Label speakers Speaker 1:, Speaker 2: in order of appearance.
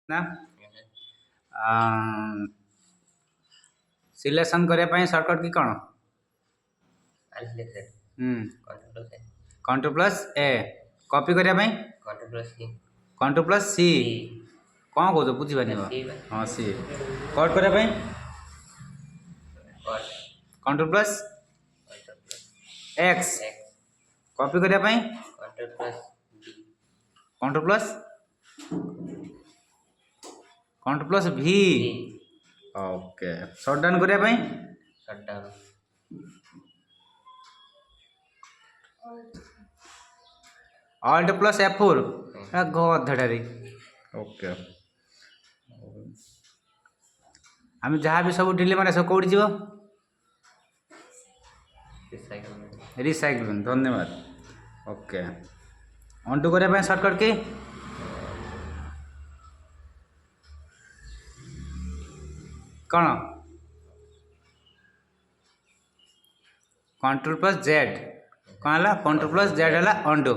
Speaker 1: ना सिलेक्शन करने shortcut key कौन कंट्रोल प्लस ए कॉपी करने कंट्रोल प्लस सी कौन कौन बुझीपार हाँ सी कट करने कंट्रोल प्लस एक्स कॉपी करने कंट्रोल प्लस भी ओके शट डाउन करने ऑल्ट प्लस F4 गधटारे ओके आम जहाँ भी सब डिले मारे सब कौटी जीव रिसाइकल धन्यवाद ओके अंटू करने सर्टकट की कौन कंट्रोल प्लस जेड कौन है कंट्रोल प्लस जेड है अंडू